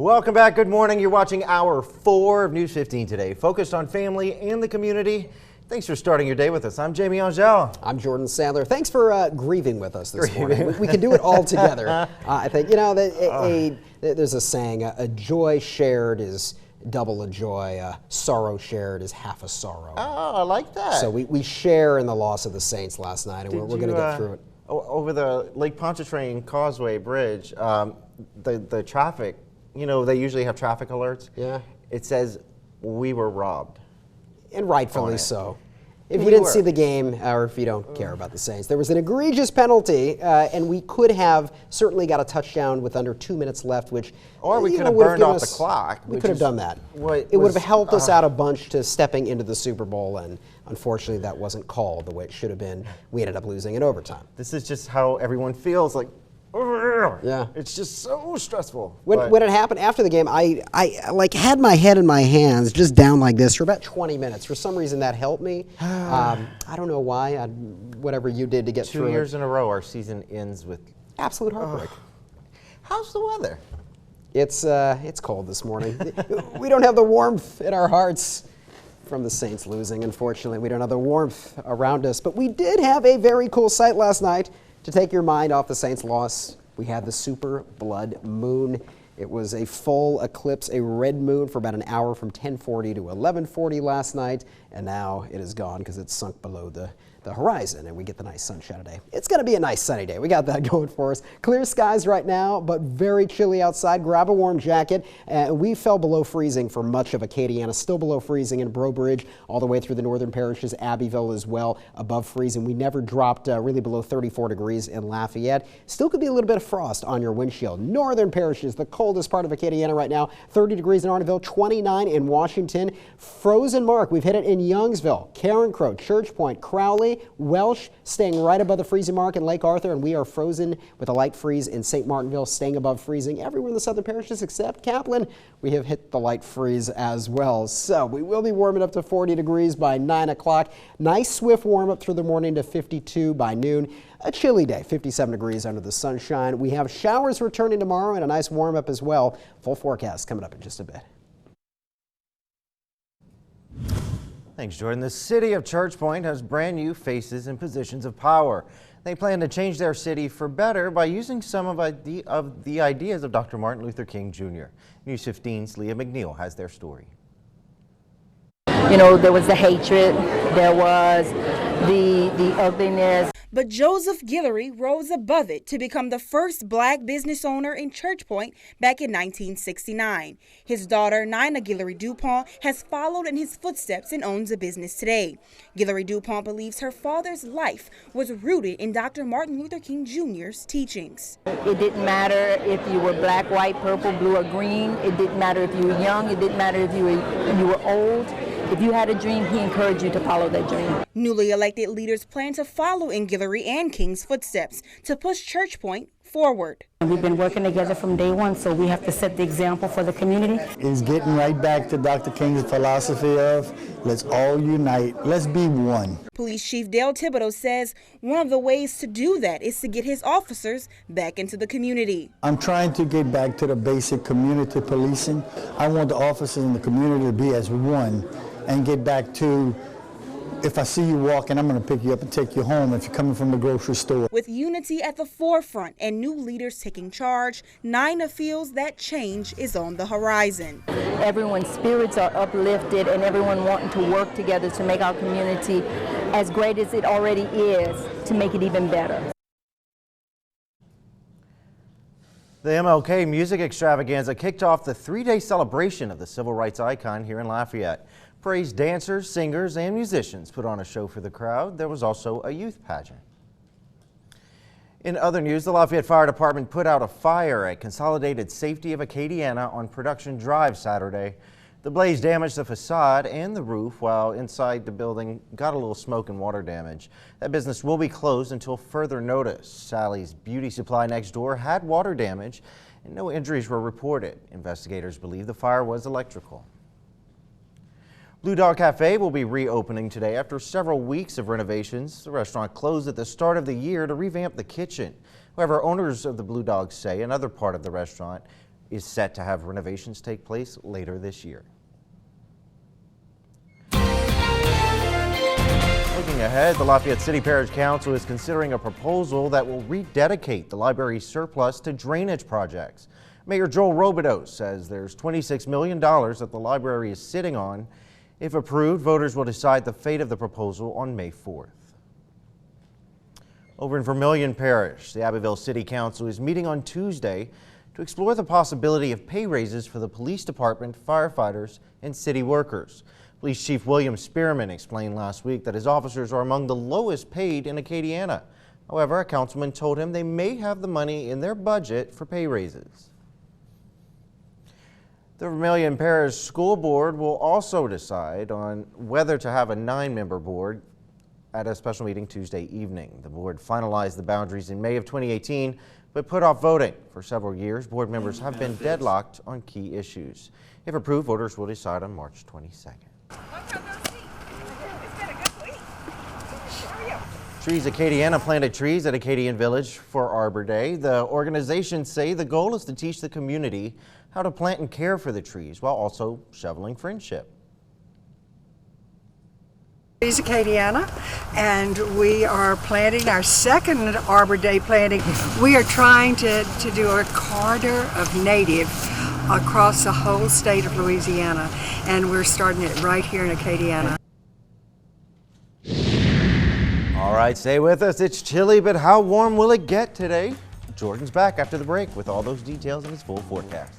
Welcome back. Good morning. You're watching Hour 4 of News 15 today, focused on family and the community. Thanks for starting your day with us. I'm Jamie Angel. I'm Jordan Sandler. Thanks for grieving with us this morning. We can do it all together. I think, you know, there's a saying, a joy shared is double a joy, sorrow shared is half a sorrow. Oh, I like that. So we share in the loss of the Saints last night, and we're going to get through it. Over the Lake Pontchartrain Causeway Bridge, the traffic, you know, they usually have traffic alerts. Yeah. It says, we were robbed. And rightfully so. If you didn't see the game, or if you don't care about the Saints, there was an egregious penalty, and we could have certainly got a touchdown with under 2 minutes left, which or we could have burned off the clock. We could have done that. It would have helped us out a bunch to stepping into the Super Bowl, and unfortunately that wasn't called the way it should have been. We ended up losing in overtime. This is just how everyone feels, like, yeah, it's just so stressful. When it happened after the game, I like had my head in my hands, just down like this for about 20 minutes. For some reason, that helped me. I don't know why. Whatever you did to get through it. 2 years in a row, our season ends with absolute heartbreak. How's the weather? It's cold this morning. We don't have the warmth in our hearts from the Saints losing. Unfortunately, we don't have the warmth around us. But we did have a very cool sight last night. To take your mind off the Saints' loss, we had the super blood moon. It was a full eclipse, a red moon for about an hour from 10:40 to 11:40 last night, and now it is gone because it's sunk below the horizon, and we get the nice sunshine today. It's going to be a nice sunny day. We got that going for us. Clear skies right now, but very chilly outside. Grab a warm jacket. We fell below freezing for much of Acadiana, still below freezing in Breaux Bridge, all the way through the northern parishes, Abbeville as well, above freezing. We never dropped really below 34 degrees in Lafayette. Still could be a little bit of frost on your windshield. Northern parishes, the coldest part of Acadiana right now, 30 degrees in Arneville, 29 in Washington. Frozen mark, we've hit it in Youngsville, Carencro, Church Point, Crowley, Welsh staying right above the freezing mark in Lake Arthur, and we are frozen with a light freeze in St. Martinville, staying above freezing everywhere in the southern parishes except Kaplan. We have hit the light freeze as well. So we will be warming up to 40 degrees by 9 o'clock. Nice swift warm up through the morning to 52 by noon. A chilly day, 57 degrees under the sunshine. We have showers returning tomorrow and a nice warm up as well. Full forecast coming up in just a bit. Thanks, Jordan. The city of Church Point has brand new faces in positions of power. They plan to change their city for better by using some of the ideas of Dr. Martin Luther King Jr. News 15's Leah McNeil has their story. You know, there was the hatred, there was the ugliness. But Joseph Guillory rose above it to become the first black business owner in Church Point back in 1969. His daughter, Nina Guillory DuPont, has followed in his footsteps and owns a business today. Guillory DuPont believes her father's life was rooted in Dr. Martin Luther King Jr.'s teachings. It didn't matter if you were black, white, purple, blue, or green. It didn't matter if you were young. It didn't matter if you were old. If you had a dream, he encouraged you to follow that dream. Newly elected leaders plan to follow in Guillory and King's footsteps to push Church Point forward. We've been working together from day one, so we have to set the example for the community. It's getting right back to Dr. King's philosophy of let's all unite, let's be one. Police Chief Dale Thibodeau says one of the ways to do that is to get his officers back into the community. I'm trying to get back to the basic community policing. I want the officers in the community to be as one and get back to, if I see you walking, I'm going to pick you up and take you home if you're coming from the grocery store. With unity at the forefront and new leaders taking charge, Nina feels that change is on the horizon. Everyone's spirits are uplifted and everyone wanting to work together to make our community as great as it already is, to make it even better. The MLK Music Extravaganza kicked off the three-day celebration of the civil rights icon here in Lafayette. Praised dancers, singers, and musicians put on a show for the crowd. There was also a youth pageant. In other news, the Lafayette Fire Department put out a fire at Consolidated Safety of Acadiana on Production Drive Saturday. The blaze damaged the facade and the roof, while inside the building got a little smoke and water damage. That business will be closed until further notice. Sally's Beauty Supply next door had water damage and no injuries were reported. Investigators believe the fire was electrical. Blue Dog Cafe will be reopening today after several weeks of renovations. The restaurant closed at the start of the year to revamp the kitchen. However, owners of the Blue Dog say another part of the restaurant is set to have renovations take place later this year. Looking ahead, the Lafayette City Parish Council is considering a proposal that will rededicate the library's surplus to drainage projects. Mayor Joel Robideau says there's $26 million that the library is sitting on. If approved, voters will decide the fate of the proposal on May 4th. Over in Vermilion Parish, the Abbeville City Council is meeting on Tuesday to explore the possibility of pay raises for the police department, firefighters, and city workers. Police Chief William Spearman explained last week that his officers are among the lowest paid in Acadiana. However, a councilman told him they may have the money in their budget for pay raises. The Vermilion Parish School Board will also decide on whether to have a 9-member board at a special meeting Tuesday evening. The board finalized the boundaries in May of 2018, but put off voting. For several years, board members have been deadlocked on key issues. If approved, voters will decide on March 22nd. Trees Acadiana planted trees at Acadian Village for Arbor Day. The organizations say the goal is to teach the community how to plant and care for the trees while also shoveling friendship. Trees Acadiana, and we are planting our second Arbor Day planting. We are trying to do a corridor of native across the whole state of Louisiana, and we're starting it right here in Acadiana. All right, stay with us. It's chilly, but how warm will it get today? Jordan's back after the break with all those details and his full forecast.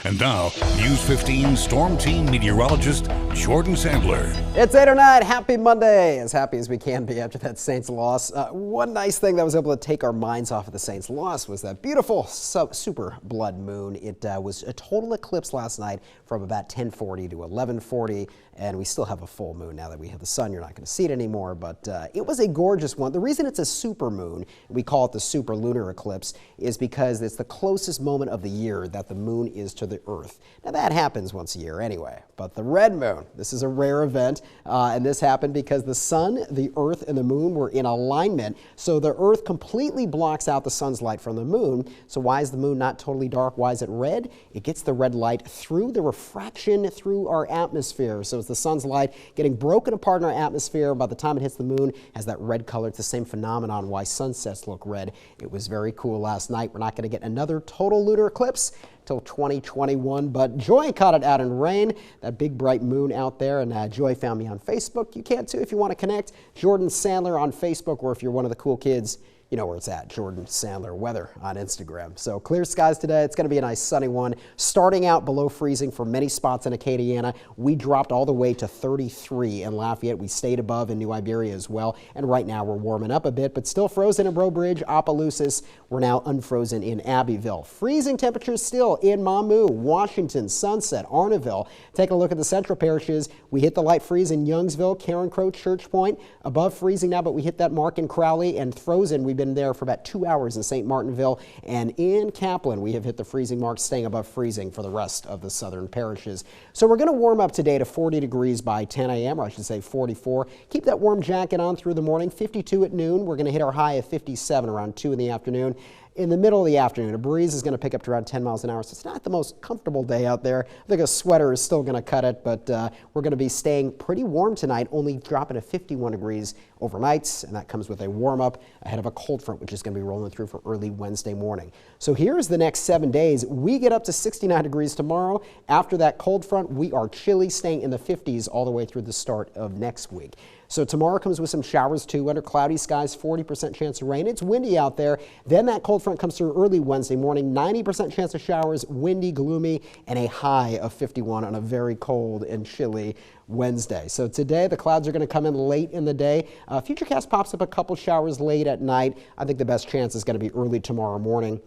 And now, News 15 Storm Team meteorologist Jordan Sandler. It's 8:09. Happy Monday. As happy as we can be after that Saints loss. One nice thing that was able to take our minds off of the Saints loss was that beautiful super blood moon. It was a total eclipse last night from about 10:40 to 11:40, and we still have a full moon now that we have the sun. You're not going to see it anymore, but it was a gorgeous one. The reason it's a super moon, we call it the super lunar eclipse, is because it's the closest moment of the year that the moon is to the Earth. Now that happens once a year anyway, but the red moon, this is a rare event, and this happened because the sun, the Earth, and the moon were in alignment, so the Earth completely blocks out the sun's light from the moon. So why is the moon not totally dark? Why is it red? It gets the red light through the refraction through our atmosphere. So it's the sun's light getting broken apart in our atmosphere. By the time it hits the moon, it has that red color. It's the same phenomenon why sunsets look red. It was very cool last night. We're not going to get another total lunar eclipse till 2021, but Joy caught it out in rain, that big bright moon out there, and Joy found me on Facebook. You can too if you want to connect. Jordan Sandler on Facebook, or if you're one of the cool kids, you know where it's at, Jordan Sandler Weather on Instagram. So clear skies today. It's going to be a nice sunny one. Starting out below freezing for many spots in Acadiana. We dropped all the way to 33 in Lafayette. We stayed above in New Iberia as well. And right now we're warming up a bit, but still frozen in Breaux Bridge, Opelousas. We're now unfrozen in Abbeville. Freezing temperatures still in Mamou, Washington, Sunset, Arnaville. Take a look at the central parishes. We hit the light freeze in Youngsville, Karen Crow, Church Point. Above freezing now, but we hit that mark in Crowley, and frozen. We've been there for about 2 hours in St. Martinville, and in Kaplan we have hit the freezing mark, staying above freezing for the rest of the southern parishes. So we're going to warm up today to 40 degrees by 10 a.m., or I should say 44. Keep that warm jacket on through the morning. 52 at noon. We're going to hit our high of 57 around 2 in the afternoon. In the middle of the afternoon, a breeze is going to pick up to around 10 miles an hour, so it's not the most comfortable day out there. I think a sweater is still going to cut it, but we're going to be staying pretty warm tonight, only dropping to 51 degrees overnight, and that comes with a warm-up ahead of a cold front, which is going to be rolling through for early Wednesday morning. So here's the next 7 days. We get up to 69 degrees tomorrow. After that cold front, we are chilly, staying in the 50s all the way through the start of next week. So tomorrow comes with some showers too. Under cloudy skies, 40% chance of rain. It's windy out there. Then that cold front comes through early Wednesday morning. 90% chance of showers, windy, gloomy, and a high of 51 on a very cold and chilly Wednesday. So today the clouds are going to come in late in the day. Futurecast pops up a couple showers late at night. I think the best chance is going to be early tomorrow morning.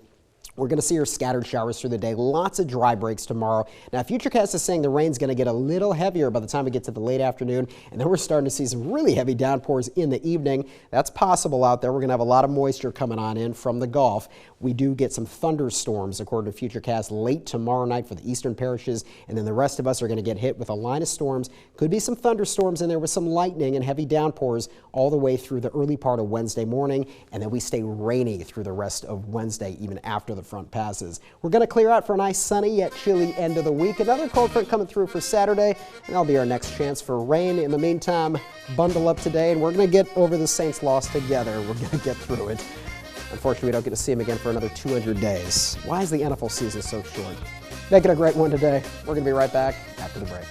We're going to see our scattered showers through the day. Lots of dry breaks tomorrow. Now, Futurecast is saying the rain's going to get a little heavier by the time we get to the late afternoon, and then we're starting to see some really heavy downpours in the evening. That's possible out there. We're going to have a lot of moisture coming on in from the Gulf. We do get some thunderstorms, according to Futurecast, late tomorrow night for the eastern parishes, and then the rest of us are going to get hit with a line of storms. Could be some thunderstorms in there with some lightning and heavy downpours all the way through the early part of Wednesday morning, and then we stay rainy through the rest of Wednesday, even after the front passes. We're going to clear out for a nice sunny yet chilly end of the week. Another cold front coming through for Saturday, and that'll be our next chance for rain. In the meantime, bundle up today, and we're going to get over the Saints loss together. We're going to get through it. Unfortunately, we don't get to see him again for another 200 days. Why is the NFL season so short? Make it a great one today. We're going to be right back after the break.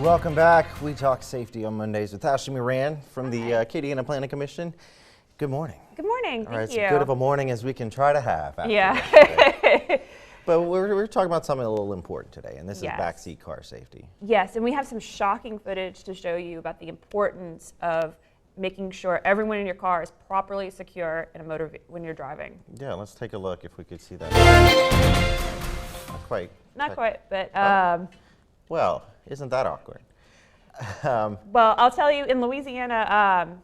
welcome back. We talk safety on Mondays with Ashley Moran from the Kadn Planning Commission. Good morning. Good morning. All right, Thank you. as good of a morning as we can try to have. After Yeah. yesterday. But we're talking about something a little important today, and this Yes. is backseat car safety. Yes, and we have some shocking footage to show you about the importance of making sure everyone in your car is properly secure in a when you're driving. Yeah, let's take a look if we could see that. Not quite. But Well, isn't that awkward? well, I'll tell you, in Louisiana,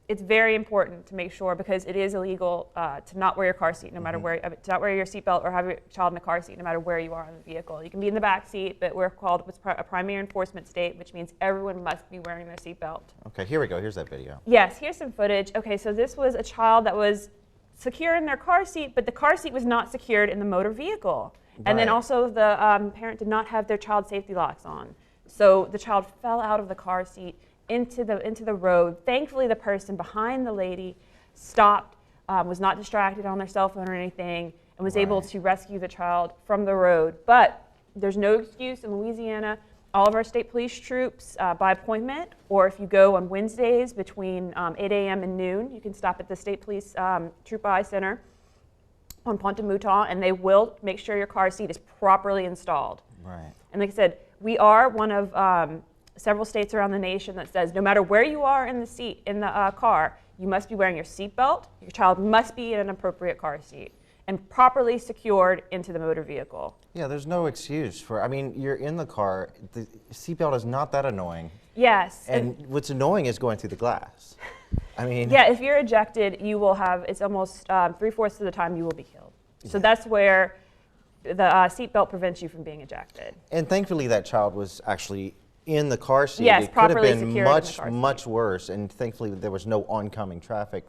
it's very important to make sure, because it is illegal to not wear your car seat, no matter where, to not wear your seatbelt or have your child in a car seat, no matter where you are in the vehicle. You can be in the back seat, but we're called a primary enforcement state, which means everyone must be wearing their seatbelt. Okay, here we go. Here's that video. Yes, here's some footage. Okay, so this was a child that was secure in their car seat, but the car seat was not secured in the motor vehicle. And then Right. also the parent did not have their child safety locks on. So the child fell out of the car seat into the road. Thankfully, the person behind the lady stopped, was not distracted on their cell phone or anything, and was able to rescue the child from the road. But there's no excuse in Louisiana. All of our state police troops, by appointment, or if you go on Wednesdays between 8 a.m. and noon, you can stop at the State Police Troop I Center on Ponte Mouton, and they will make sure your car seat is properly installed. Right. And like I said, we are one of several states around the nation that says no matter where you are in the car, you must be wearing your seatbelt. Your child must be in an appropriate car seat and properly secured into the motor vehicle. Yeah, there's no excuse for, I mean, you're in the car, the seatbelt is not that annoying. Yes. And what's annoying is going through the glass. I mean. Yeah, if you're ejected, you will have, it's almost 3/4 of the time you will be killed. So that's where the seatbelt prevents you from being ejected. And thankfully that child was actually in the car seat. Yes, it could have properly been secured in the much, car seat. much worse, and thankfully there was no oncoming traffic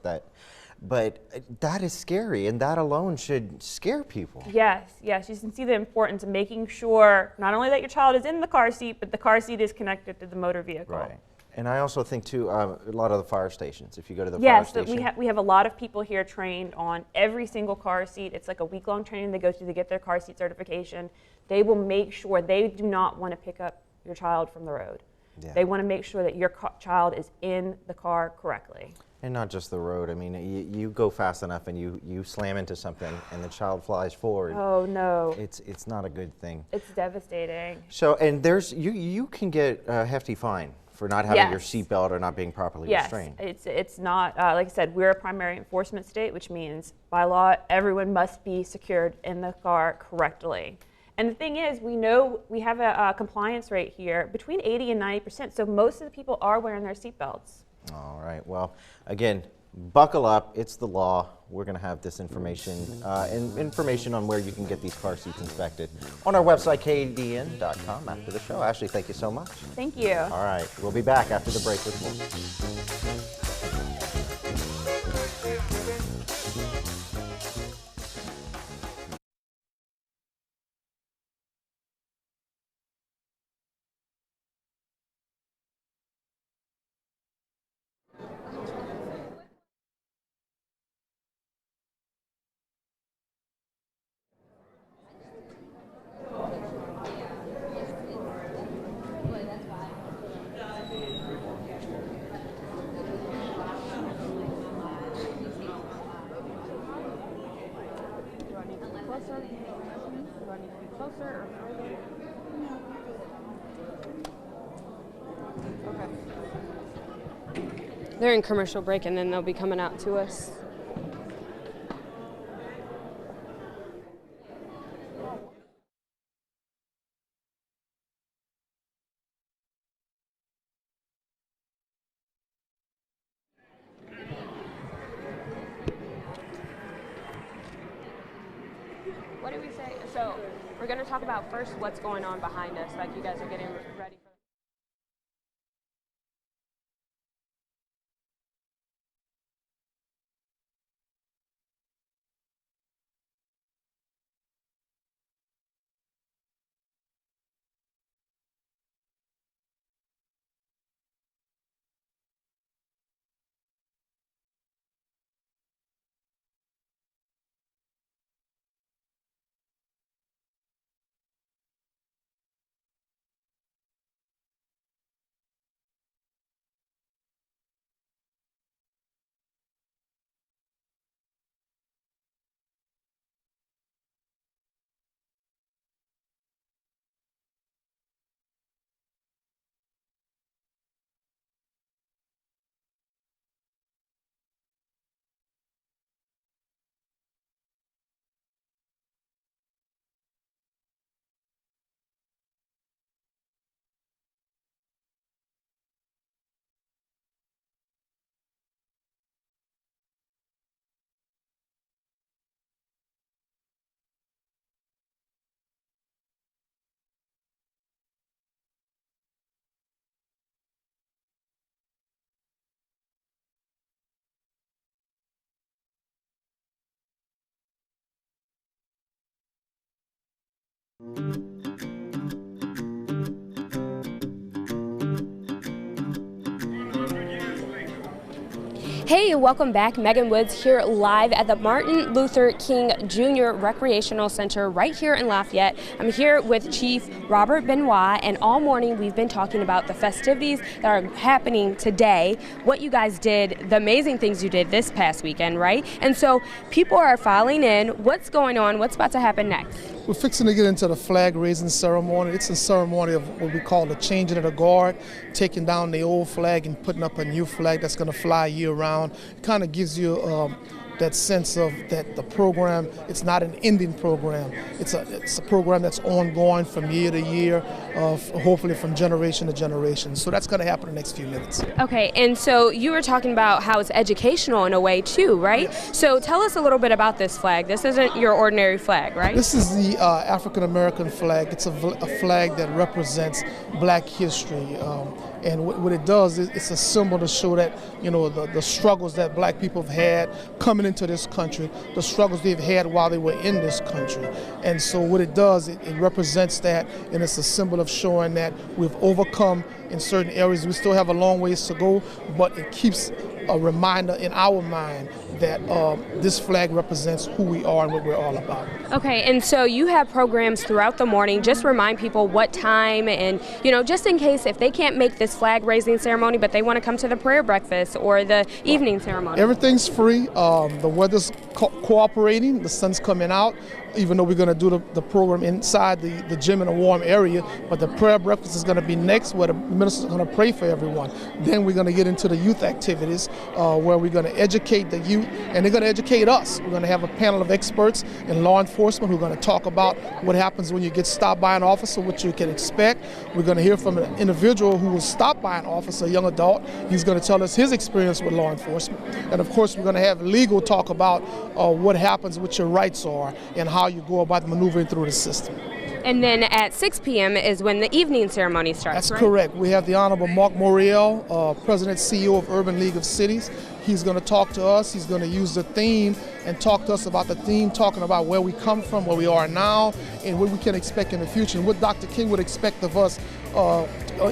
but that is scary, and that alone should scare people. Yes, yes, you can see the importance of making sure not only that your child is in the car seat, but the car seat is connected to the motor vehicle. Right. And I also think too, a lot of the fire stations, if you go to the fire Yes, station. we have a lot of people here trained on every single car seat. It's like a week-long training they go through to get their car seat certification. They will make sure they do not want to pick up your child from the road. Yeah. They want to make sure that your child is in the car correctly. And not just the road. I mean, you go fast enough and you slam into something and the child flies forward. Oh no. It's not a good thing. It's devastating. So, and there's, you can get a hefty fine for not having your Yes. seatbelt or not being properly Yes, restrained. it's not, like I said, we're a primary enforcement state, which means by law, everyone must be secured in the car correctly. And the thing is, we know we have a compliance rate here between 80 and 90%, so most of the people are wearing their seatbelts. All right, well, again, buckle up, it's the law. We're gonna have this information, and information on where you can get these car seats inspected on our website, kadn.com, after the show. Ashley, thank you so much. Thank you. All right, we'll be back after the break with more. They're in commercial break and then they'll be coming out to us. What did we say? So we're going to talk about first what's going on behind us, like you guys are getting ready. Hey, welcome back. Megan Woods here live at the Martin Luther King Jr. Recreational Center right here in Lafayette. I'm here with Chief Robert Benoit, and all morning we've been talking about the festivities that are happening today, what you guys did, the amazing things you did this past weekend, right? And so people are filing in. What's going on? What's about to happen next? We're fixing to get into the flag raising ceremony. It's a ceremony of what we call the changing of the guard, taking down the old flag and putting up a new flag that's going to fly year round. It kind of gives you that sense of that the program, it's not an ending program. It's a program that's ongoing from year to year, hopefully from generation to generation. So that's going to happen in the next few minutes. Okay, and so you were talking about how it's educational in a way too, right? So tell us a little bit about this flag. This isn't your ordinary flag, right? This is the African American flag. It's a flag that represents Black history. And what it does is it's a symbol to show that, you know, the struggles that Black people have had coming into this country, the struggles they've had while they were in this country. And so what it does, it represents that, and it's a symbol of showing that we've overcome in certain areas. We still have a long ways to go, but it keeps a reminder in our mind that this flag represents who we are and what we're all about. Okay, and so you have programs throughout the morning. Just remind people what time, and you know, just in case if they can't make this flag raising ceremony, but they want to come to the prayer breakfast or the evening ceremony. Everything's free. The weather's cooperating. The sun's coming out. Even though we're going to do the program inside the gym in a warm area, but the prayer breakfast is going to be next, where the minister's going to pray for everyone. Then we're going to get into the youth activities, where we're going to educate the youth, and they're going to educate us. We're going to have a panel of experts in law enforcement who are going to talk about what happens when you get stopped by an officer, what you can expect. We're going to hear from an individual who was stopped by an officer, a young adult. He's going to tell us his experience with law enforcement. And of course, we're going to have legal talk about what happens, what your rights are, and how you go about maneuvering through the system. And then at 6 p.m. is when the evening ceremony starts, That's right? correct. We have the Honorable Mark Moriel, President CEO of Urban League of Cities. He's going to talk to us. He's going to use the theme and talk to us about the theme, talking about where we come from, where we are now, and what we can expect in the future, and what Dr. King would expect of us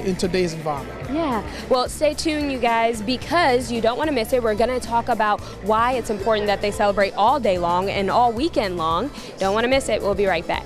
in today's environment. Yeah, well, stay tuned, you guys, because you don't want to miss it. We're going to talk about why it's important that they celebrate all day long and all weekend long. Don't want to miss it. We'll be right back.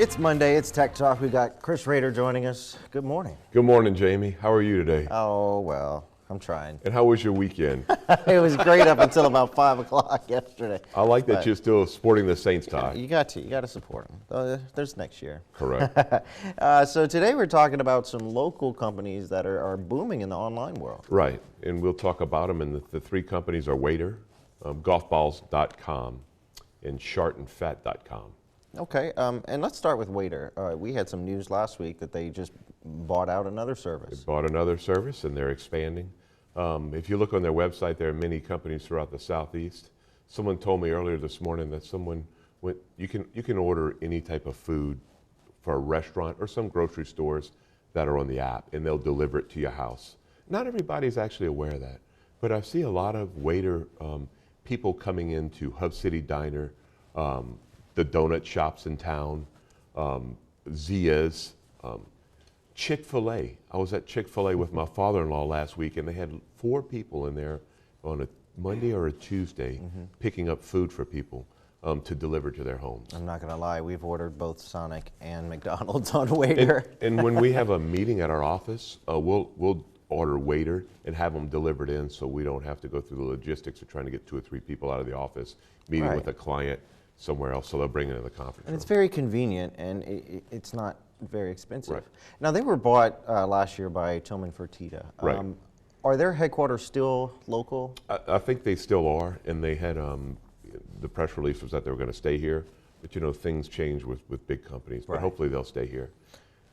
It's Monday, it's Tech Talk. We got Chris Rader joining us. Good morning. Good morning, Jamie. How are you today? Oh, well, I'm trying. And how was your weekend? It was great up until about 5 o'clock yesterday. I like that you're still sporting the Saints tie. You got to support them. There's next year. Correct. So today we're talking about some local companies that are booming in the online world. Right, and we'll talk about them. And the three companies are Waiter, golfballs.com, and shartandfat.com. Okay, and let's start with Waiter. We had some news last week that they just bought out another service. They bought another service, and they're expanding. If you look on their website, there are many companies throughout the Southeast. Someone told me earlier this morning that you can order any type of food for a restaurant or some grocery stores that are on the app, and they'll deliver it to your house. Not everybody's actually aware of that, but I see a lot of Waiter people coming into Hub City Diner, the donut shops in town, Zia's, Chick-fil-A. I was at Chick-fil-A with my father-in-law last week, and they had 4 people in there on a Monday or a Tuesday picking up food for people to deliver to their homes. I'm not going to lie, we've ordered both Sonic and McDonald's on Waiter. And when we have a meeting at our office, we'll order Waiter and have them delivered in, so we don't have to go through the logistics of trying to get 2 or 3 people out of the office, meeting with a client somewhere else, so they'll bring it in the conference room. It's very convenient, and it's not very expensive. Right. Now, they were bought last year by Tillman Fertitta. Right. Are their headquarters still local? I think they still are, and they had the press release was that they were going to stay here, but things change with big companies, but hopefully they'll stay here.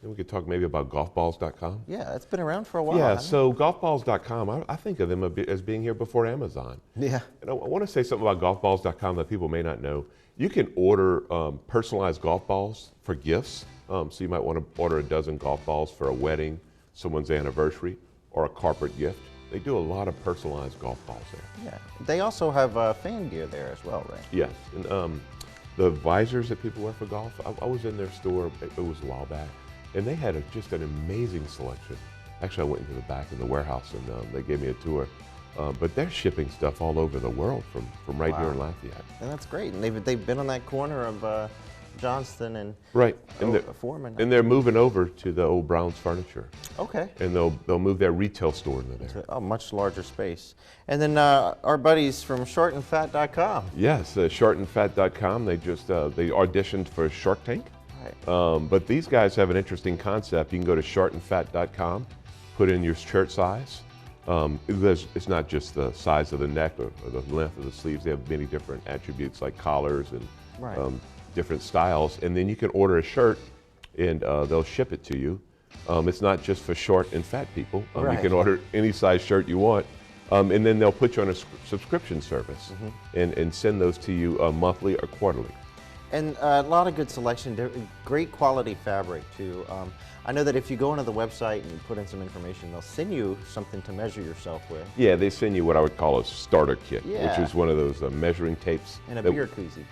And we could talk maybe about golfballs.com. Yeah, it's been around for a while. Yeah, so golfballs.com, I think of them as being here before Amazon. Yeah. And I want to say something about golfballs.com that people may not know. You can order personalized golf balls for gifts. So you might want to order a dozen golf balls for a wedding, someone's anniversary, or a corporate gift. They do a lot of personalized golf balls there. Yeah. They also have fan gear there as well, right? Yes. And the visors that people wear for golf, I was in their store, it was a while back, and they had just an amazing selection. Actually, I went into the back of the warehouse, and they gave me a tour. But they're shipping stuff all over the world from right here in Lafayette. And that's great. And they've been on that corner of Johnston and Foreman. And they're moving over to the old Brown's Furniture. Okay. And they'll move their retail store into there. A much larger space. And then our buddies from shartandfat.com. Yes, shartandfat.com. They just they auditioned for Shark Tank. Right. But these guys have an interesting concept. You can go to shartandfat.com, put in your shirt size. It's not just the size of the neck or the length of the sleeves. They have many different attributes like collars and different styles. And then you can order a shirt and they'll ship it to you. It's not just for short and fat people. You can order any size shirt you want. And then they'll put you on a subscription service and send those to you monthly or quarterly. And a lot of good selection, great quality fabric too. I know that if you go onto the website and you put in some information, they'll send you something to measure yourself with. Yeah, they send you what I would call a starter kit, which is one of those measuring tapes. And a beer koozie.